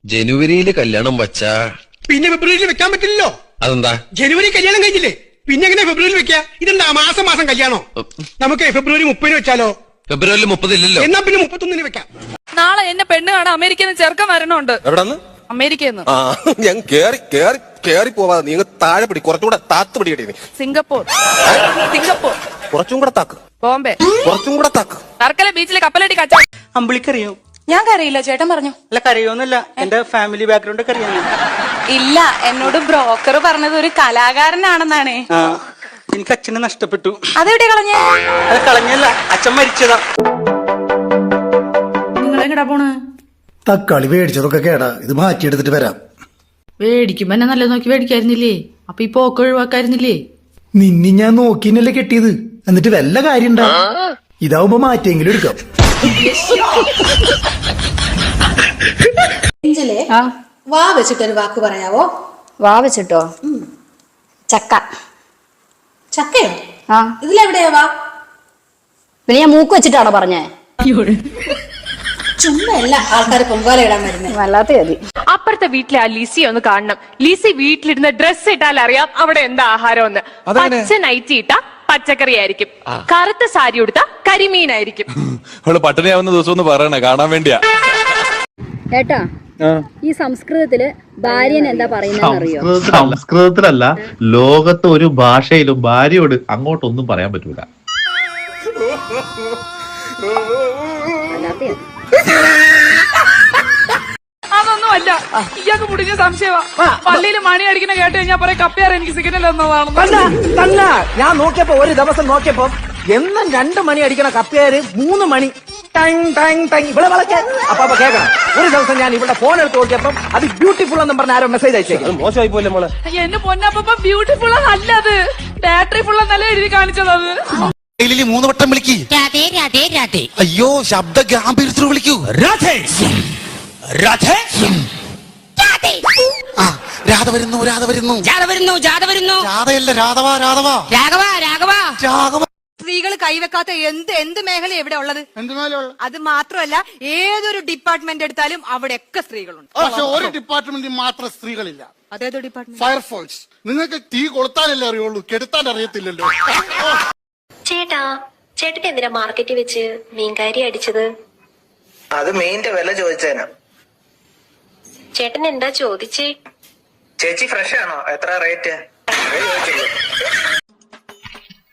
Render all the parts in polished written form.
ജനുവരിയില് കല്യാണം വച്ചാ പിന്നെ ഫെബ്രുവരിയിൽ വെക്കാൻ പറ്റില്ലല്ലോ. അതെന്താ? ജനുവരി കല്യാണം കഴിഞ്ഞില്ലേ, പിന്നെ എങ്ങനെ ഫെബ്രുവരിയിൽ വെക്കാ? ഇതെന്താ മാസം മാസം കല്യാണോ? നമുക്ക് ഫെബ്രുവരി 30 വെച്ചാലോ? ഫെബ്രുവരിയിൽ 30 ഇല്ലല്ലോ. എന്നാ പിന്നെ 31 വെക്കാം. നാളെ എന്നെ പെണ്ണ് കാണാൻ അമേരിക്കയിൽ നിന്ന് ചെറുക്കം വരണുണ്ട്. എവിടെന്ന്? അമേരിക്കയിൽ നിന്ന്. ഞാൻ കേറി പോവാതെ നീ താഴെ പിടി, കുറച്ചുകൂടെ താത്ത് പിടിക്കട്ടെ. സിംഗപ്പൂർ. സിംഗപ്പൂർ. കുറച്ചും കൂടെ താക്ക്. ബോംബെ. കുറച്ചും കൂടെ താക്ക്. വർക്കല ബീച്ചിലെ കപ്പലടി കച്ച. അമ്പിളിക്കറിയോ? ഞാൻ കരയില്ല, ചേട്ടൻ പറഞ്ഞു. അല്ല കരയോന്നല്ല, എന്റെ ഫാമിലി ബാക്ക്ഗ്രൗണ്ട് ഒക്കെ അറിയാം. ഇല്ല, എന്നോട് ബ്രോക്കർ പറഞ്ഞത് ഒരു കലാകാരനാണെന്നാണ്. എനിക്ക് അച്ഛനെ നഷ്ടപ്പെട്ടു. അതെവിടെ കളഞ്ഞ? അത് കളഞ്ഞല്ല, അച്ഛൻ മരിച്ചതാ. നിങ്ങളെങ്ങടാ പോണ്? തക്കാളി മേടിച്ചതൊക്കെ കേടാ, ഇത് മാറ്റിയെടുത്തിട്ട് വരാം. മേടിക്കുമ്പോ എന്നെ നല്ല നോക്കി മേടിക്കായിരുന്നില്ലേ? അപ്പൊ ഈ പോക്ക് ഒഴിവാക്കായിരുന്നില്ലേ? നിന്നെ ഞാൻ നോക്കിന്നല്ലേ കെട്ടിയത്, എന്നിട്ട് വല്ല കാര്യം ഉണ്ടാ? ഇതാവുമ്പോ മാറ്റിയെങ്കിലും എടുക്കാം. വാ വെച്ചിട്ടൊരു വാക്ക് പറയാവോ? വാ വെച്ചിട്ടോ? ചക്ക. ചക്കയോ? ഇതിലെവിടെയാ വാ? പിന്നെ ഞാൻ മൂക്ക് വെച്ചിട്ടാണോ പറഞ്ഞേ? ചുമ്മാ അല്ല ആൾക്കാർ പൊങ്കാല ഇടാൻ വരുന്നത്. വല്ലാത്ത മതി. അപ്പുറത്തെ വീട്ടിലെ ആ ലിസി ഒന്ന് കാണണം. ലിസി വീട്ടിലിരുന്ന് ഡ്രസ് ഇട്ടാൽ അറിയാം അവിടെ എന്താ ആഹാരം എന്ന്. പച്ച നൈറ്റി ഇട്ട പച്ചക്കറി ആയിരിക്കും, കറുത്ത സാരി ഉടുത്ത കരിമീനായിരിക്കും. പട്ടിണിയാവുന്ന ദിവസം ഒന്ന് പറയണേ, കാണാൻ വേണ്ടിയാ. ഏട്ടാ, ഈ സംസ്കൃതത്തില് ഭാര്യൻ എന്താ പറയുന്നറിയോ? സംസ്കൃതത്തിലല്ല, ലോകത്ത് ഒരു ഭാഷയിലും ഭാര്യയോട് അങ്ങോട്ടൊന്നും പറയാൻ പറ്റൂല. അതൊന്നും അല്ല, ഇയാൾക്ക് മുടിഞ്ഞ സംശയമാ. പള്ളിയിൽ മണി അടിക്കുന്ന കേട്ട് കഴിഞ്ഞാൽ പറയാം കപ്പയാറ് എനിക്ക് സിഗ്നൽ എന്നതാണ്. ഞാൻ നോക്കിയപ്പോ, ഒരു ദിവസം നോക്കിയപ്പോ എന്നും 2 മണി അടിക്കണ കപ്പേര് 3 മണി ഇവിടെ വളക്കാൻ. അപ്പൊ കേൾക്കണം, ഒരു ദിവസം ഞാൻ ഇവിടെ ഫോൺ എടുത്ത് നോക്കിയപ്പോ അത് ബ്യൂട്ടിഫുൾ എന്നും പറഞ്ഞ ആരോ മെസ്സേജ് അയച്ചേക്കും. മോശമായി പോലെ മോളെ. എന്നെ പൊന്നപ്പ ബ്യൂട്ടിഫുൾ അല്ലത്, ബാറ്ററി ഫുൾ എന്നല്ല എഴുതി കാണിച്ചത്. അത് 3 വട്ടം വിളിക്കൂ. അയ്യോ, ശബ്ദ ഗാംഭീര്യത്തിൽ വിളിക്കൂ. രാധ വരുന്നു, രാധ വരുന്നു, രാധയല്ല രാഘവ. സ്ത്രീകൾ കൈവെക്കാത്ത എന്ത് മേഖല എവിടെ ഉള്ളത്? അത് മാത്രമല്ല, ഏതൊരു ഡിപ്പാർട്ട്മെന്റ് എടുത്താലും അവിടെയൊക്കെ സ്ത്രീകളുണ്ട്. പക്ഷെ ഒരു ഡിപ്പാർട്ട്മെന്റിൽ മാത്രം സ്ത്രീകളില്ല. അതേതോ ഡിപ്പാർട്ട്മെന്റ്? ഫയർഫോഴ്സ്. നിങ്ങൾക്ക് തീ കൊളുത്താനല്ലേ അറിയുള്ളൂ, കെടുത്താൻ അറിയത്തില്ലല്ലോ. ചേട്ടൻ എന്തിനാ മാർക്കറ്റിൽ വെച്ച് മീൻകാരി അടിച്ചത്? അത് മീനിന്റെ വില ചോദിച്ചേനാ. ചേട്ടൻ എന്താ ചോദിച്ചേ? ചേച്ചി ഫ്രഷ് ആണോ? എത്ര റേറ്റ്?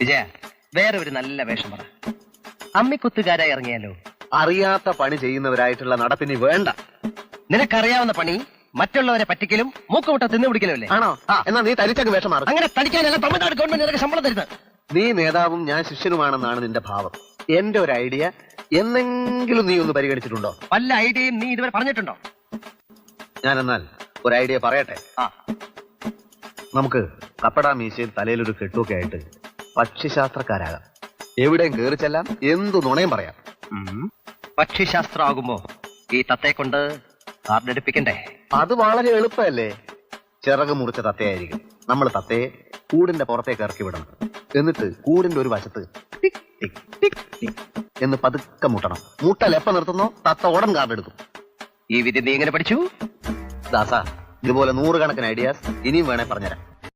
വിജയ, വേറെ ഒരു നല്ല വേഷം പറ. അമ്മിക്കുത്തുകാരായി ഇറങ്ങിയാലോ? അറിയാത്ത പണി ചെയ്യുന്നവരായിട്ടുള്ള നടപ്പിനി വേണ്ട. നിനക്കറിയാവുന്ന പണി മറ്റുള്ളവരെ പറ്റിക്കലും മൂക്കുമുട്ട തിന്നു പിടിക്കലല്ലേ? ആണോ? എന്നാ നീ തനിച്ചങ്ങ് വേഷം മാറും. അങ്ങനെ തടിക്കാനല്ല തമിഴ്നാട് ഗവൺമെന്റ് നിനക്ക് ശമ്പളം തരുന്നത്. നീ നേതാവും ഞാൻ ശിഷ്യനുമാണെന്നാണ് നിന്റെ ഭാവം. എന്റെ ഒരു ഐഡിയ എന്നെങ്കിലും നീ ഒന്ന് പരിഗണിച്ചിട്ടുണ്ടോ? വല്ല ഐഡിയയും നീ ഇതുവരെ പറഞ്ഞിട്ടുണ്ടോ? ഞാനെന്നാൽ ഒരു ഐഡിയ പറയട്ടെ. നമുക്ക് കപ്പടാ മീശയും തലയിലൊരു കെട്ടുമൊക്കെ ആയിട്ട് പക്ഷിശാസ്ത്രക്കാരാകാം. എവിടെയും കയറി ചെല്ലാം, എന്തു നുണയും പറയാം. പക്ഷിശാസ്ത്രം ആകുമ്പോ ഈ തത്തയെ കൊണ്ട് കാർഡെടുപ്പിക്കണ്ടേ? അത് വളരെ എളുപ്പമല്ലേ. ചിറക് മുറിച്ച തത്തയായിരിക്കും. നമ്മൾ തത്തയെ കൂടിന്റെ പുറത്തേക്ക് ഇറക്കി വിടണം. എന്നിട്ട് കൂടിന്റെ ഒരു വശത്ത് ടിക് ടിക് ടിക് ടിക് എന്ന് പതുക്കെ മുട്ടണം. മുട്ടൽ എപ്പ നിർത്തുന്നോ തത്ത ഉടൻ കാർഡെടുക്കും. ഈ വിധി നീ എങ്ങനെ പഠിച്ചു? ദാസാ, ഇതുപോലെ 100 കണക്കിന് ഐഡിയാസ് ഇനിയും വേണേ പറഞ്ഞുതരാം.